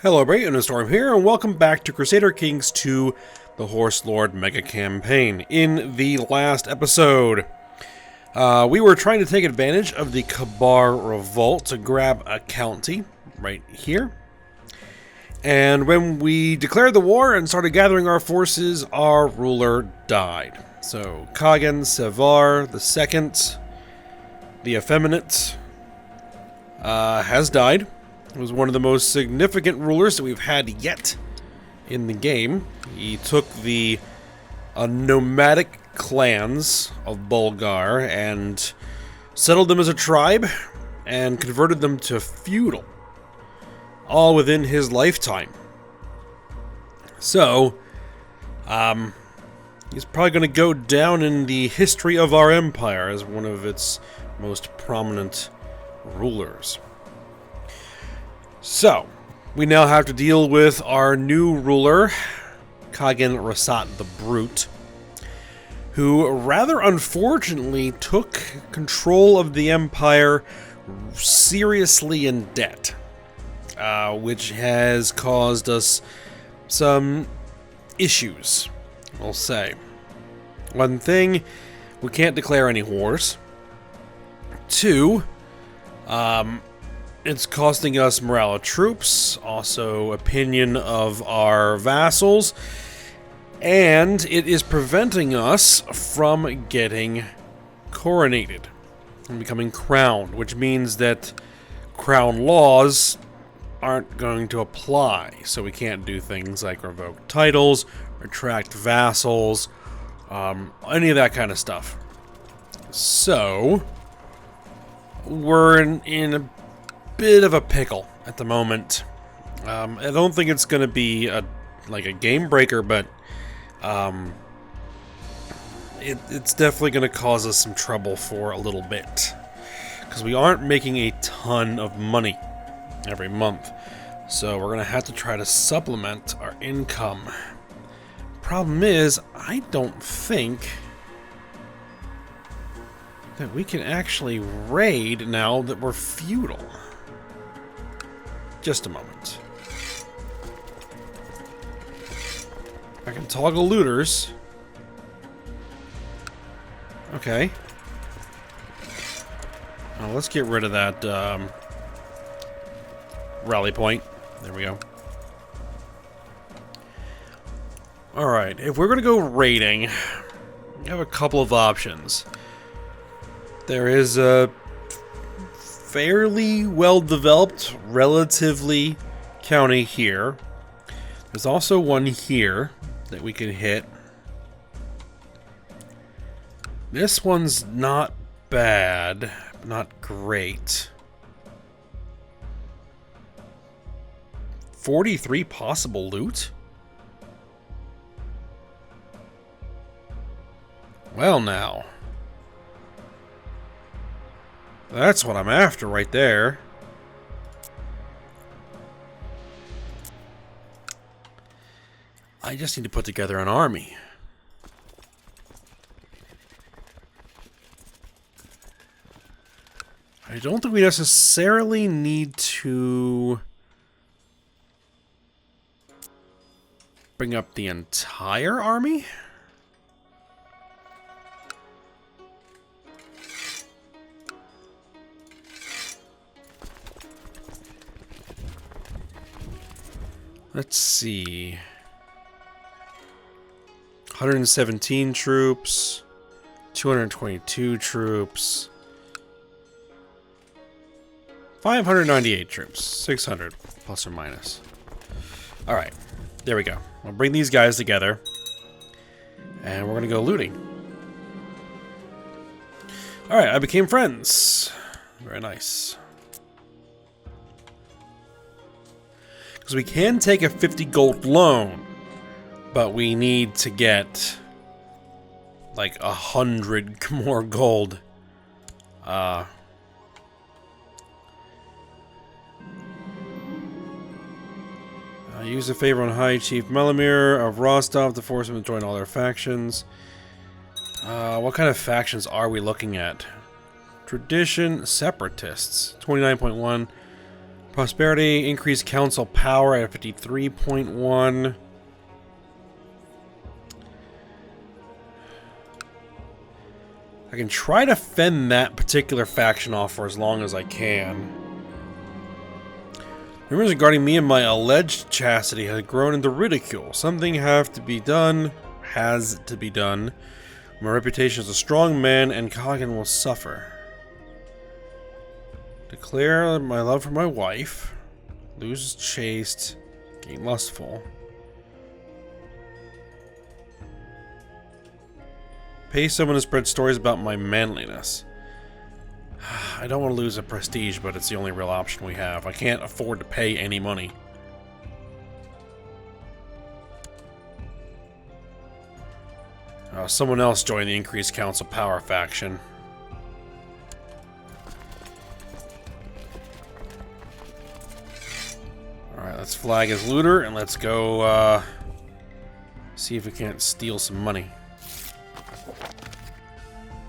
Hello, Brayton Storm here, and welcome back to Crusader Kings II, the Horse Lord Mega Campaign. In the last episode, we were trying to take advantage of the Kabar Revolt to grab a county right here. And when we declared the war and started gathering our forces, our ruler died. So, Kagan Sevar II, the Effeminate, has died. He was one of the most significant rulers that we've had yet in the game. He took the nomadic clans of Bulgar and settled them as a tribe and converted them to feudal, all within his lifetime. So, he's probably going to go down in the history of our empire as one of its most prominent rulers. So, we now have to deal with our new ruler, Kagan Rasat the Brute, who rather unfortunately took control of the empire seriously in debt, which has caused us some issues, we'll say. One thing, we can't declare any wars. Two, it's costing us morale of troops, also opinion of our vassals, and it is preventing us from getting coronated and becoming crowned, which means that crown laws aren't going to apply, so we can't do things like revoke titles, retract vassals, any of that kind of stuff. So, we're in a bit of a pickle at the moment. I don't think it's going to be a game breaker, but it's definitely going to cause us some trouble for a little bit, because we aren't making a ton of money every month, so we're going to have to try to supplement our income. Problem is, I don't think that we can actually raid now that we're feudal. Just a moment. I can toggle looters. Okay. Now let's get rid of that rally point. There we go. Alright, if we're going to go raiding, we have a couple of options. There is a fairly well-developed, relatively, county here. There's also one here that we can hit. This one's not bad, not great. 43 possible loot? Well now. That's what I'm after right there. I just need to put together an army. I don't think we necessarily need to bring up the entire army. Let's see. 117 troops, 222 troops, 598 troops, 600 plus or minus. Alright, there we go. We'll bring these guys together, and we're going to go looting. Alright, I became friends. Very nice. Because we can take a 50 gold loan, but we need to get like 100 more gold. Use a favor on High Chief Melamir of Rostov to force him to join all their factions. What kind of factions are we looking at? Tradition Separatists, 29.1. Prosperity, increased council power at 53.1. I can try to fend that particular faction off for as long as I can. Rumors regarding me and my alleged chastity have grown into ridicule. Something has to be done. My reputation as a strong man and Kagan will suffer. Declare my love for my wife. Lose chaste. Gain lustful. Pay someone to spread stories about my manliness. I don't want to lose a prestige, but it's the only real option we have. I can't afford to pay any money. Someone else joined the increased council power faction. Alright, let's flag as looter and let's go see if we can't steal some money.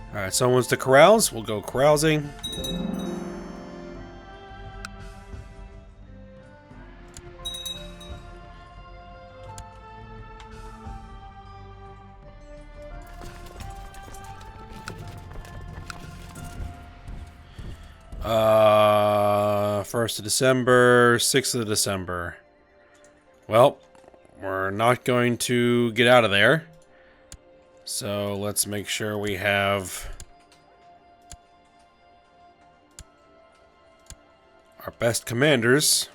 Alright, someone wants to carouse. We'll go carousing. First of December, 6th of December. Well, we're not going to get out of there. So let's make sure we have our best commanders.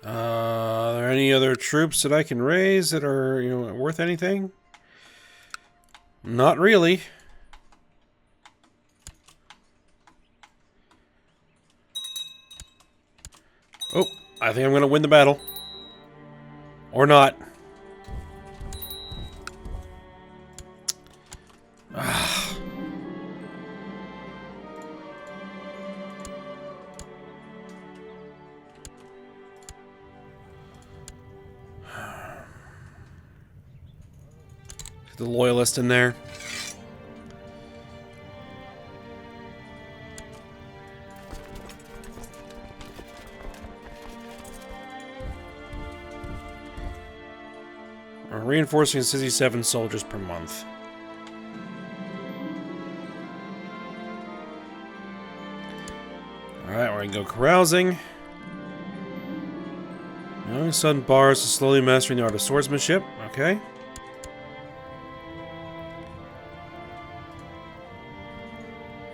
Are there any other troops that I can raise that are, you know, worth anything? Not really. Oh, I think I'm going to win the battle. Or not. The loyalist in there. We're reinforcing 67 soldiers per month. Alright, we're gonna go carousing. Young son bars is slowly mastering the art of swordsmanship. Okay.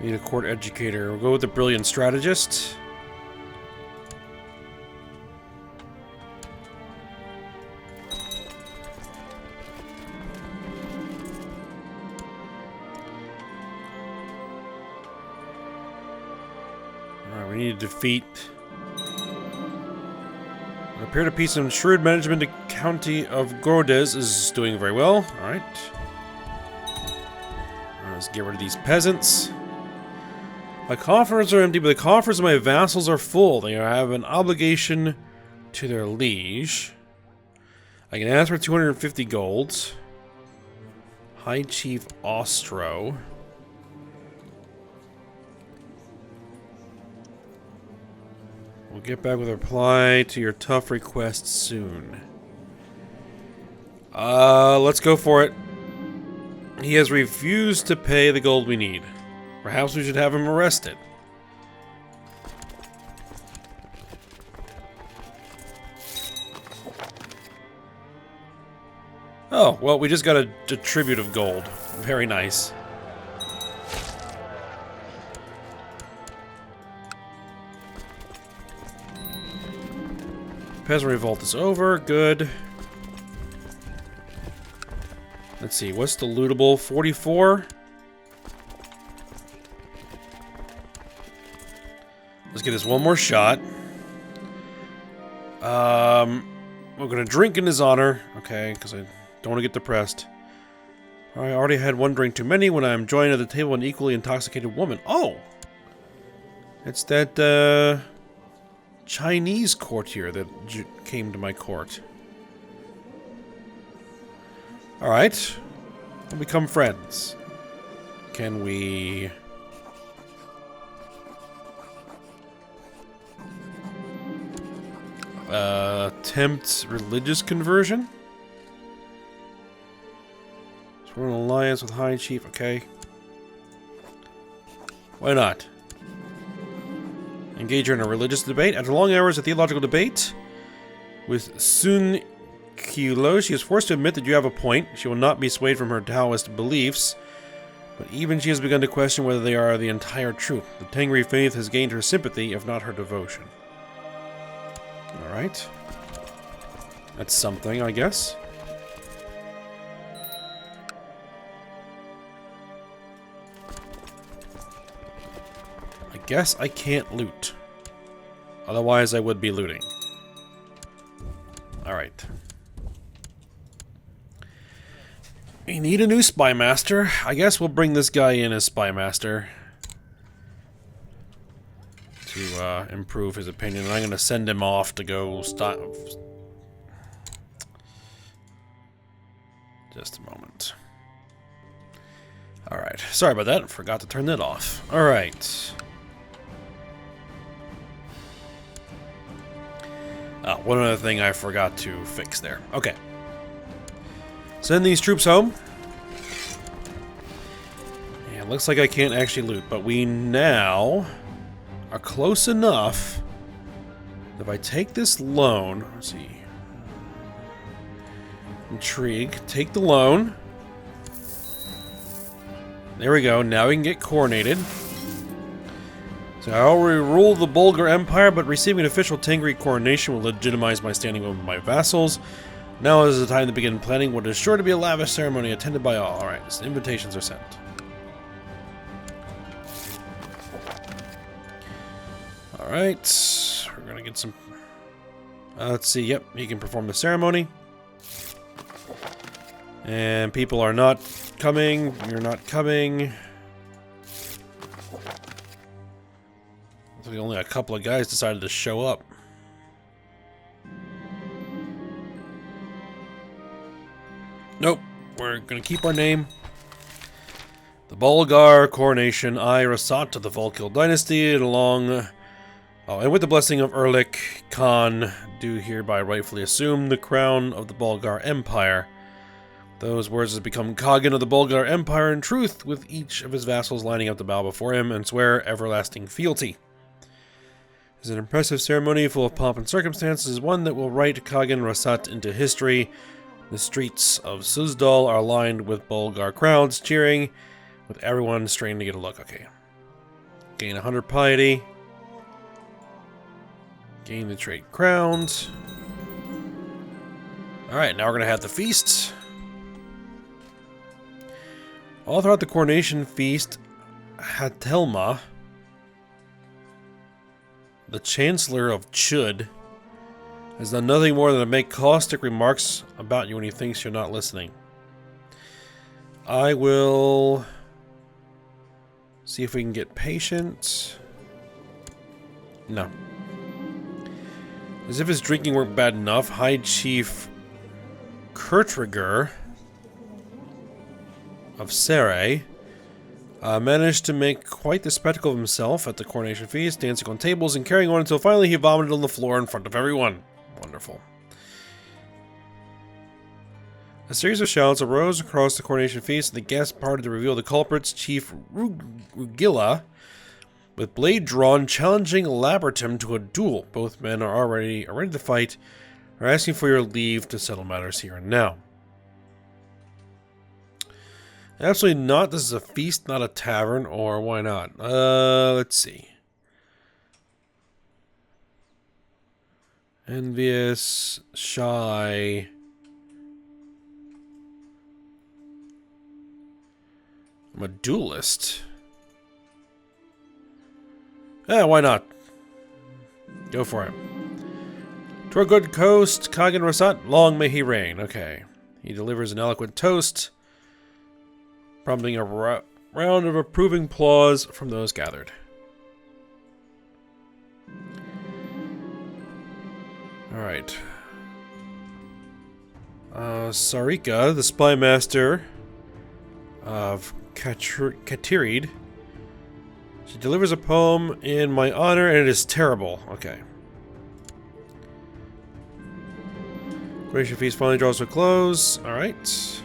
Need a court educator. We'll go with the brilliant strategist. Alright, we need to defeat. It appeared a piece of shrewd management. The county of Gordes is doing very well. Alright. Let's get rid of these peasants. My coffers are empty, but the coffers of my vassals are full. They have an obligation to their liege. I can ask for 250 gold. High Chief Ostro. We'll get back with a reply to your tough request soon. Let's go for it. He has refused to pay the gold we need. Perhaps we should have him arrested. Oh, well, we just got a tribute of gold. Very nice. Peasant revolt is over. Good. Let's see, what's the lootable? 44? Let's get this one more shot. We're gonna drink in his honor. Okay, because I don't want to get depressed. I already had one drink too many when I'm joined at the table an equally intoxicated woman. Oh! It's that, Chinese courtier that came to my court. Alright. We'll become friends. Can we... attempt religious conversion? So we're in an alliance with High Chief, okay. Why not? Engage her in a religious debate. After long hours of theological debate with Sun Kylo, she is forced to admit that you have a point. She will not be swayed from her Taoist beliefs, but even she has begun to question whether they are the entire truth. The Tengri faith has gained her sympathy, if not her devotion. Alright. That's something, I guess. I guess I can't loot. Otherwise, I would be looting. Alright. We need a new spy master. I guess we'll bring this guy in as spy master to improve his opinion. And I'm going to send him off to go stop. Just a moment. Alright. Sorry about that. Forgot to turn that off. Alright. Oh, one other thing I forgot to fix there. Okay. Send these troops home. Yeah, it looks like I can't actually loot, but we now are close enough. If I take this loan, let's see. Intrigue. Take the loan. There we go. Now we can get coronated. So I already rule the Bulgar Empire, but receiving an official Tengri coronation will legitimize my standing over my vassals. Now is the time to begin planning what is sure to be a lavish ceremony attended by all. Alright, so invitations are sent. Alright, we're gonna get some... let's see, yep, he can perform the ceremony. And people are not coming, you're not coming. Only a couple of guys decided to show up. Nope. We're gonna keep our name. The Bulgar Coronation. I, Rasat of the Volkil Dynasty, and and with the blessing of Erlik Khan, do hereby rightfully assume the crown of the Bulgar Empire. Those words has become Khagan of the Bulgar Empire in truth, with each of his vassals lining up to bow before him and swear everlasting fealty. It's an impressive ceremony full of pomp and circumstances, one that will write Khagan Rasat into history. The streets of Suzdal are lined with Bulgar crowds cheering, with everyone straining to get a look. Okay. Gain 100 piety. Gain the trade crowns. Alright, now we're going to have the feast. All throughout the coronation feast, Hatelma, the Chancellor of Chud, has done nothing more than to make caustic remarks about you when he thinks you're not listening. I will see if we can get patient. No. As if his drinking weren't bad enough, High Chief Kurtriger of Serai managed to make quite the spectacle of himself at the coronation feast, dancing on tables and carrying on until finally he vomited on the floor in front of everyone. Wonderful. A series of shouts arose across the coronation feast, and the guests parted to reveal the culprits. Chief Rugila, with blade drawn, challenging Labertum to a duel. Both men are ready to fight, are asking for your leave to settle matters here and now. Absolutely not. This is a feast, not a tavern, or why not? Let's see. Envious, shy. I'm a duelist. Yeah, why not? Go for it. To our good coast, Khagan Rasat, long may he reign. Okay. He delivers an eloquent toast, prompting a round of approving applause from those gathered. Alright. Sarika, the spy master of Katirid. She delivers a poem in my honor, and it is terrible. Okay. Coronation feast finally draws to a close. Alright.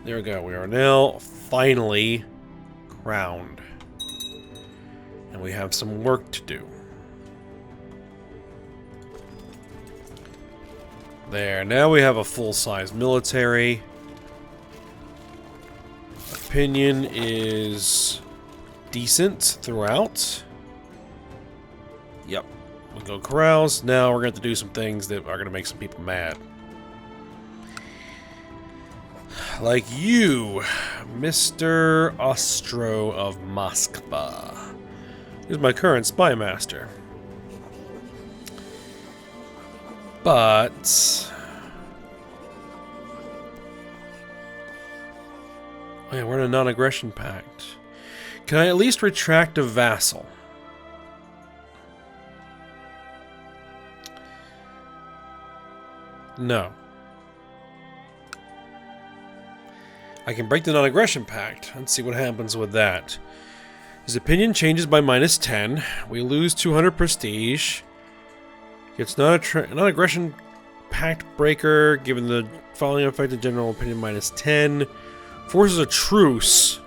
There we go. We are now finally crowned. And we have some work to do. There. Now we have a full-size military. Opinion is decent throughout. Yep. We'll go carouse. Now we're going to have to do some things that are going to make some people mad. Like you, Mr. Ostro of Moskva. He's my current spy master. But... oh yeah, we're in a non-aggression pact. Can I at least retract a vassal? No. I can break the non-aggression pact. Let's see what happens with that. His opinion changes by -10. We lose 200 prestige. It's non-aggression pact breaker, given the following effect of general opinion -10. Forces a truce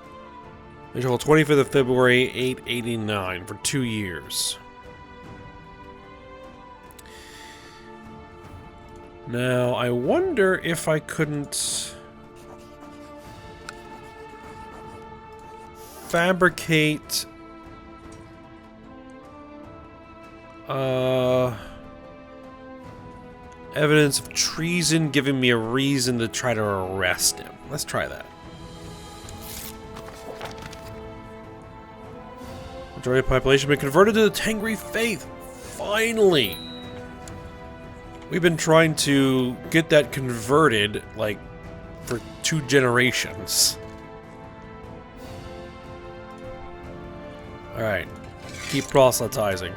until 25th of February, 889 for 2 years. Now, I wonder if I couldn't fabricate evidence of treason, giving me a reason to try to arrest him. Let's try that. Majority of the population been converted to the Tengri faith. Finally! We've been trying to get that converted, like, for 2 generations. Alright. Keep proselytizing.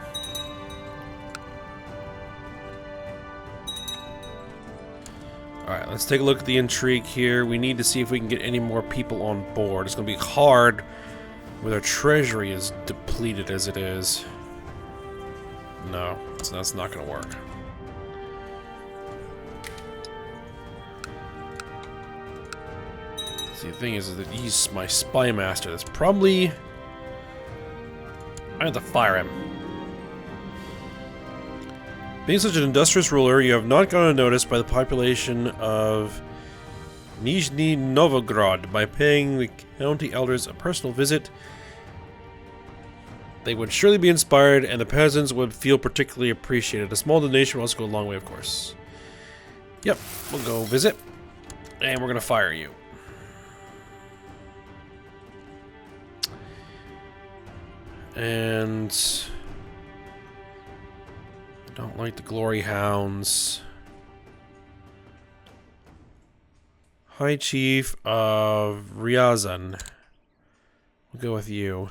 Alright, let's take a look at the intrigue here. We need to see if we can get any more people on board. It's going to be hard with our treasury as depleted as it is. No, so that's not going to work. See, the thing is that he's my spy master. That's probably... I have to fire him. Being such an industrious ruler, you have not gone unnoticed by the population of Nizhny Novgorod. By paying the county elders a personal visit, they would surely be inspired, and the peasants would feel particularly appreciated. A small donation will also go a long way, of course. Yep, we'll go visit, and we're going to fire you. And... don't like the Glory Hounds. High Chief of Ryazan. We'll go with you.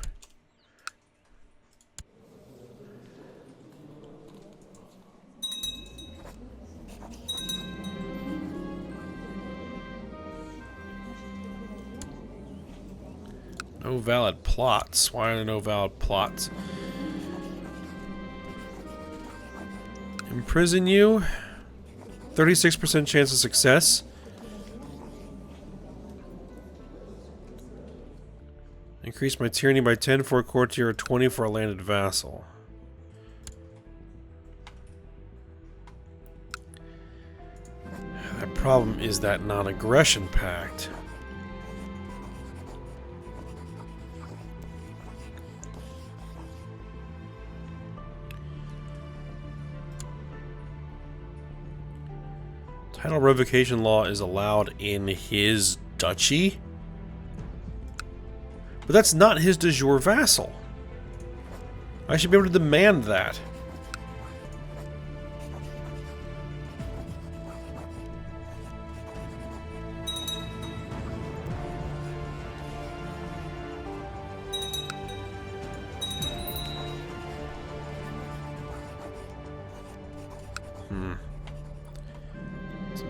No valid plots. Why are there no valid plots? Imprison you. 36% chance of success. Increase my tyranny by 10 for a courtier or 20 for a landed vassal. The problem is that non-aggression pact. Title revocation law is allowed in his duchy? But that's not his de jure vassal. I should be able to demand that.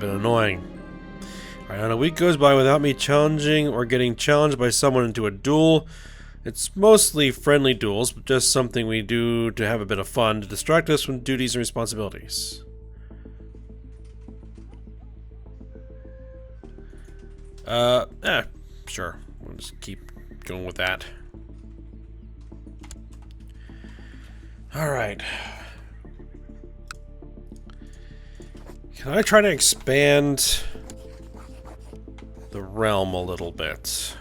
been annoying. Alright, not a week goes by without me challenging or getting challenged by someone into a duel. It's mostly friendly duels, but just something we do to have a bit of fun, to distract us from duties and responsibilities. Sure. We'll just keep going with that. Alright. Can I try to expand the realm a little bit?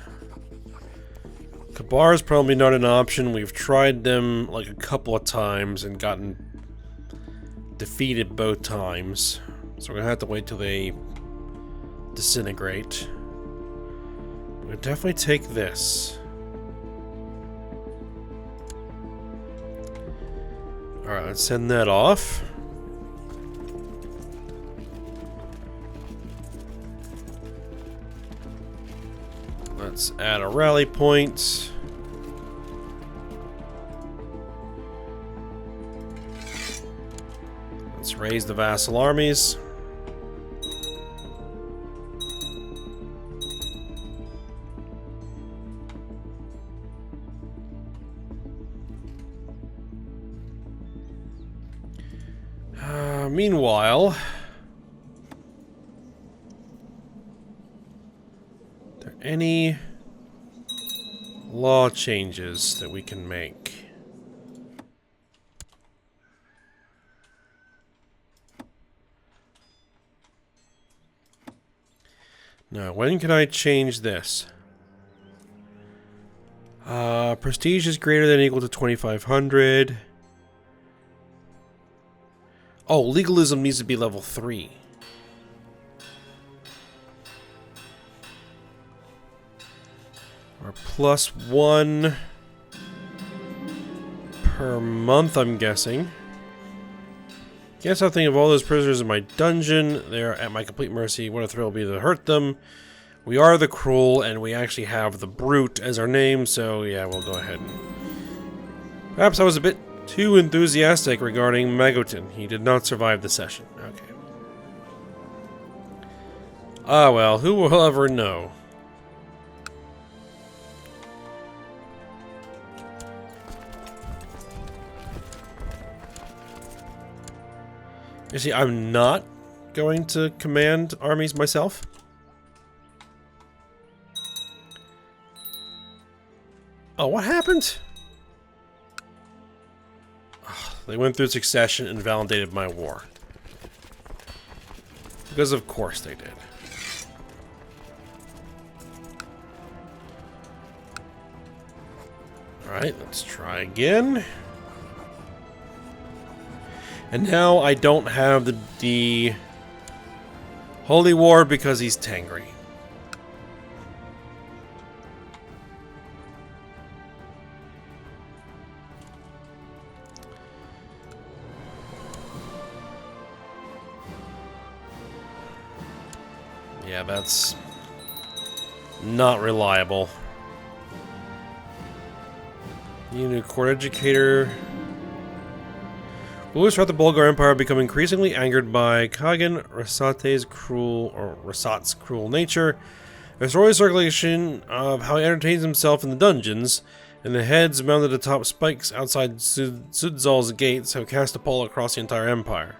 Kabar is probably not an option. We've tried them like a couple of times and gotten defeated both times. So we're gonna have to wait till they disintegrate. We'll definitely take this. Alright, let's send that off. Let's add a rally point. Let's raise the vassal armies. Meanwhile, are there any law changes that we can make? Now, when can I change this? Prestige is greater than or equal to 2,500. Oh, legalism needs to be level 3. Or +1 per month, I'm guessing. Guess I'll think of all those prisoners in my dungeon. They're at my complete mercy. What a thrill it will be to hurt them. We are the Cruel, and we actually have the Brute as our name, so yeah, we'll go ahead. Perhaps I was a bit too enthusiastic regarding Magotin. He did not survive the session. Okay. Ah, well, who will ever know? You see, I'm not going to command armies myself. Oh, what happened? They went through succession and validated my war. Because of course they did. Alright, let's try again. And now I don't have the Holy War because he's Tengri. Yeah, that's not reliable. You new court educator. Rulers throughout the Bulgar Empire become increasingly angered by Kagan Rasat's cruel nature. There's always circulation of how he entertains himself in the dungeons, and the heads mounted atop spikes outside Sudzal's gates have cast a pall across the entire empire.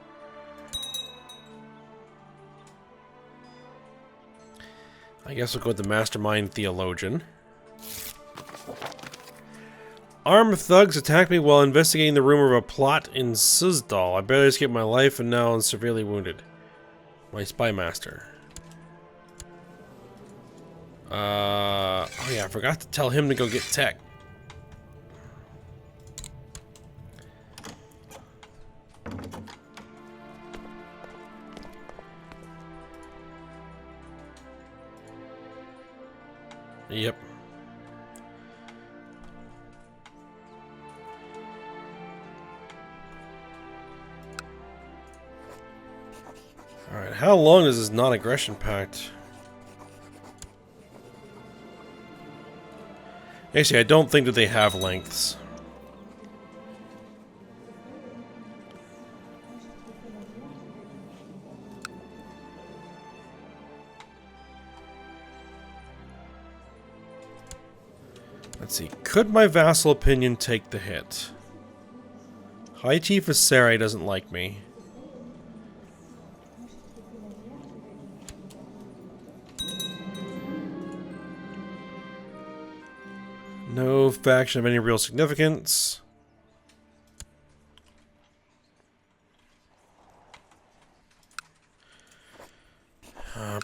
I guess we'll go with the Mastermind Theologian. Armed thugs attacked me while investigating the rumor of a plot in Suzdal. I barely escaped my life and now I'm severely wounded. My spy master. Oh yeah, I forgot to tell him to go get tech. Yep. Alright, how long is this non-aggression pact? Actually, I don't think that they have lengths. Let's see. Could my vassal opinion take the hit? High Chief of Sarai doesn't like me. No faction of any real significance.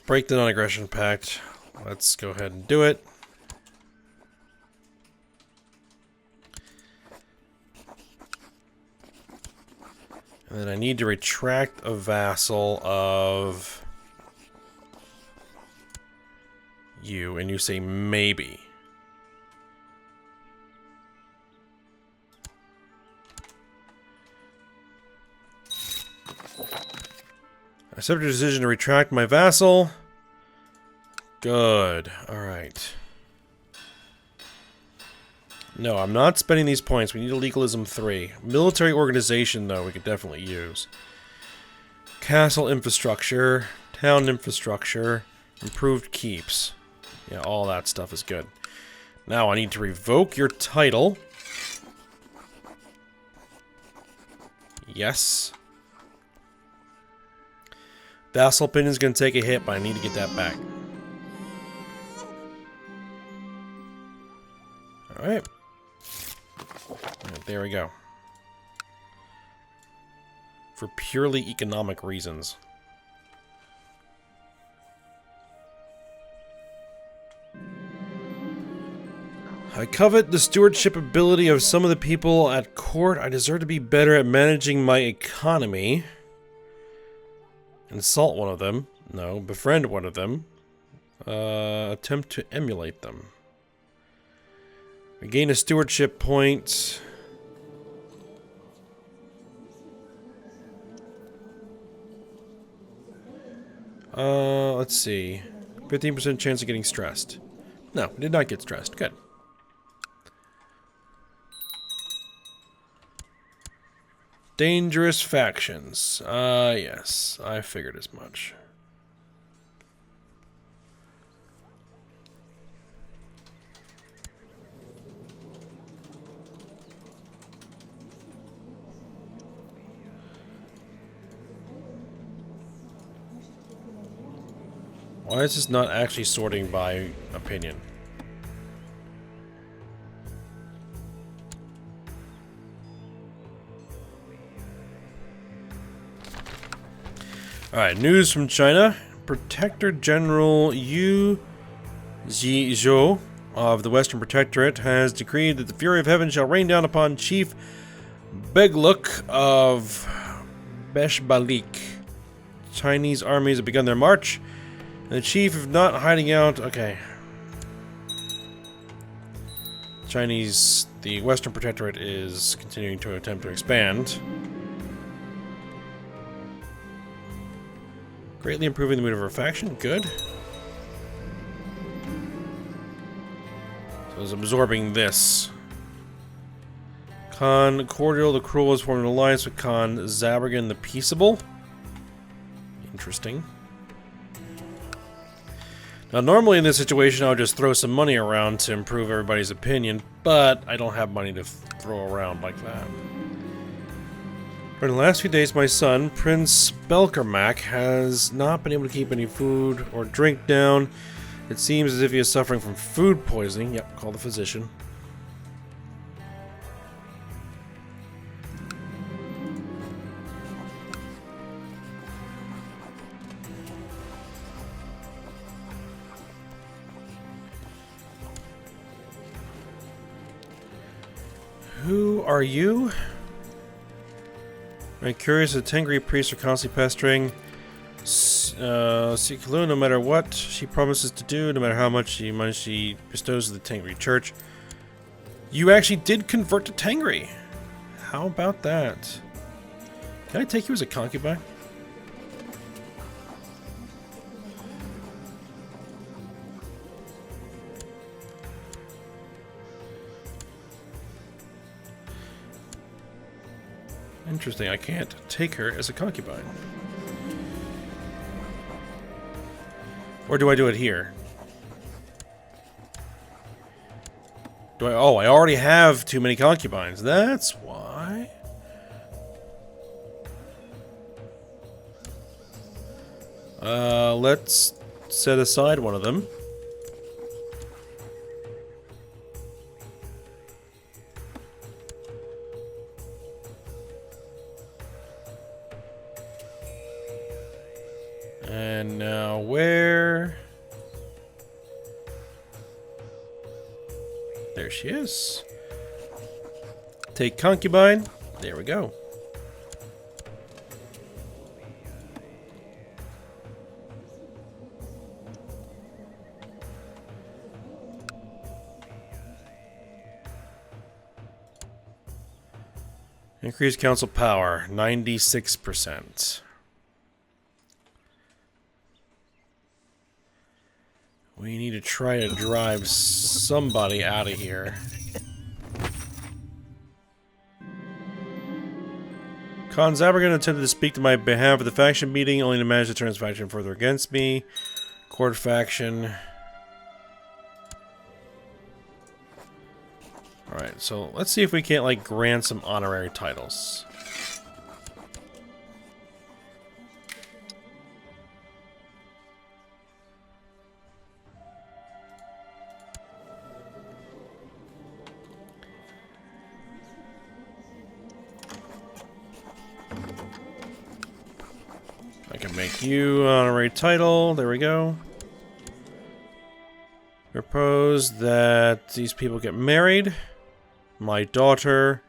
Break the non-aggression pact. Let's go ahead and do it. And then I need to retract a vassal of you, and you say maybe. I accept your decision to retract my vassal. Good. Alright. No, I'm not spending these points. We need a legalism 3. Military organization, though, we could definitely use. Castle infrastructure. Town infrastructure. Improved keeps. Yeah, all that stuff is good. Now I need to revoke your title. Yes. Vassal opinion's gonna take a hit, but I need to get that back. Alright. There we go. For purely economic reasons. I covet the stewardship ability of some of the people at court. I deserve to be better at managing my economy. Insult one of them. No, befriend one of them. Attempt to emulate them. Gain a stewardship point. Let's see. 15% chance of getting stressed. No, we did not get stressed. Good. Dangerous factions. Yes. I figured as much. Why is this not actually sorting by opinion? Alright, news from China. Protector General Yu Zhizhou of the Western Protectorate has decreed that the fury of heaven shall rain down upon Chief Begluk of Beshbalik. Chinese armies have begun their march. And the chief, if not hiding out... Okay. Chinese... The Western Protectorate is continuing to attempt to expand. Greatly improving the mood of our faction. Good. So it's absorbing this. Khan Cordial the Cruel has formed an alliance with Khan Zabragan the Peaceable. Interesting. Now, normally in this situation, I would just throw some money around to improve everybody's opinion, but I don't have money to throw around like that. For the last few days, my son, Prince Belkermak, has not been able to keep any food or drink down. It seems as if he is suffering from food poisoning. Yep, call the physician. Who are you? I'm curious, the Tengri priests are constantly pestering CK2, no matter what she promises to do, no matter how much money she bestows to the Tengri church. You actually did convert to Tengri. How about that? Can I take you as a concubine? Interesting, I can't take her as a concubine. Or do I do it here? Oh, I already have too many concubines. That's why. Let's set aside one of them. And now where? There she is. Take concubine. There we go. Increase council power, 96%. We need to try to drive somebody out of here. Khan Zabergan attempted to speak to my behalf at the faction meeting, only to manage to turn his faction further against me. Court faction. Alright, so let's see if we can't, like, grant some honorary titles. I can make you an honorary title. There we go. Propose that these people get married. My daughter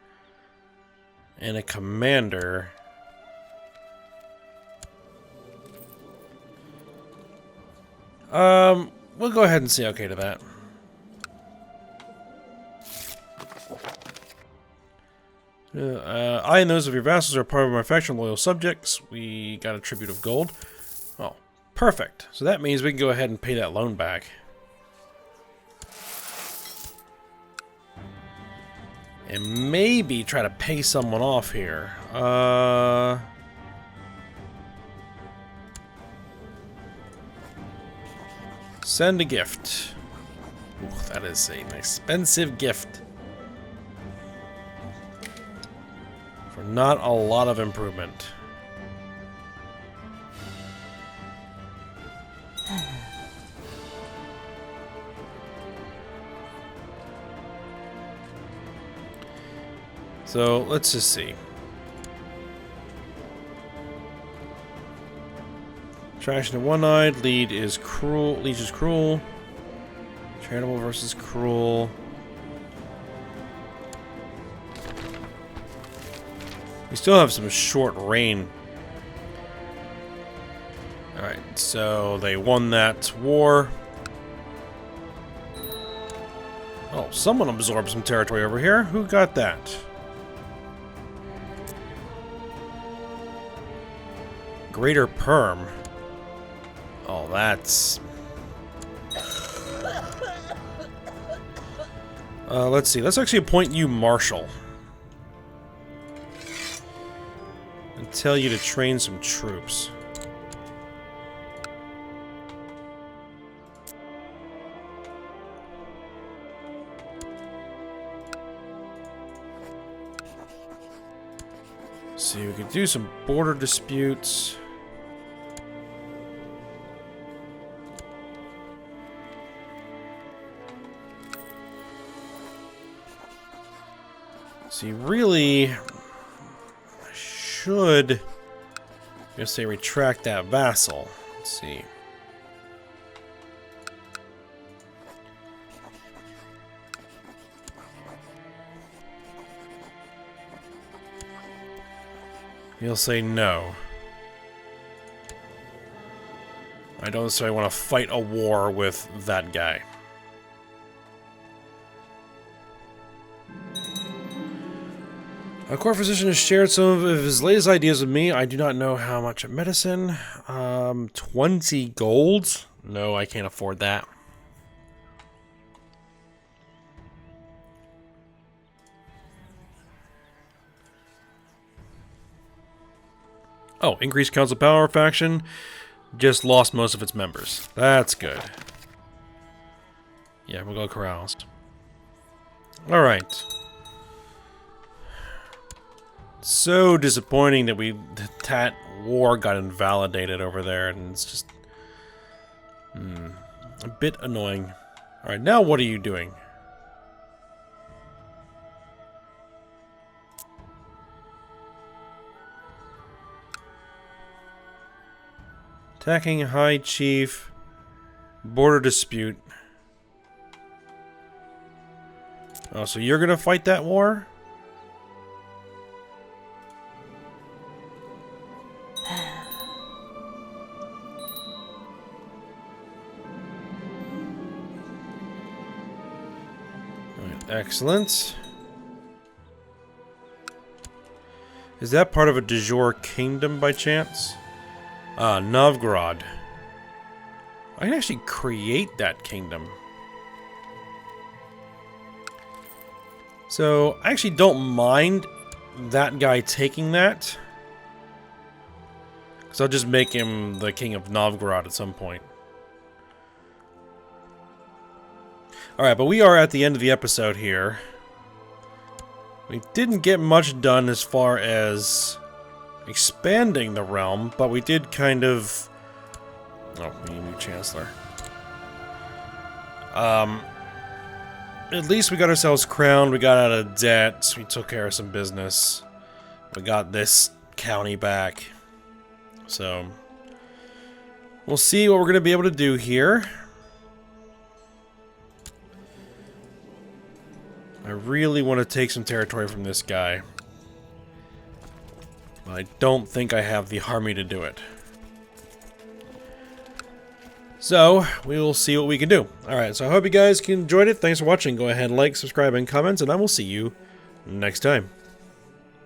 and a commander. We'll go ahead and say okay to that. I and those of your vassals are part of my faction, loyal subjects. We got a tribute of gold. Oh, perfect. So that means we can go ahead and pay that loan back. And maybe try to pay someone off here. Send a gift. Ooh, that is an expensive gift. For not a lot of improvement. So, let's just see. Trash and one-eyed. Lead is cruel. Leech is cruel. Charitable versus cruel. We still have some short reign. Alright, so they won that war. Oh, someone absorbed some territory over here. Who got that? Greater Perm. Oh, that's... let's see. Let's actually appoint you Marshal. And tell you to train some troops. See, we could do some border disputes. See, really, I should, I'm gonna say retract that vassal. Let's see. He'll say no. I don't necessarily want to fight a war with that guy. A court physician has shared some of his latest ideas with me. I do not know how much medicine. 20 gold? No, I can't afford that. Oh, increased council power faction. Just lost most of its members. That's good. Yeah, we'll go corrals. Alright. So disappointing that that war got invalidated over there, and it's just a bit annoying. Alright, now what are you doing? Attacking High Chief. Border dispute. Oh, so you're gonna fight that war? Alright, excellent. Is that part of a de jure kingdom by chance? Novgorod. I can actually create that kingdom. So, I actually don't mind that guy taking that. Because I'll just make him the king of Novgorod at some point. Alright, but we are at the end of the episode here. We didn't get much done as far as expanding the realm, but we did kind of... Oh, we need a new chancellor. At least we got ourselves crowned, we got out of debt, we took care of some business. We got this county back. So, we'll see what we're going to be able to do here. I really want to take some territory from this guy. But I don't think I have the army to do it. So, we will see what we can do. Alright, so I hope you guys enjoyed it. Thanks for watching. Go ahead, like, subscribe, and comment, and I will see you next time.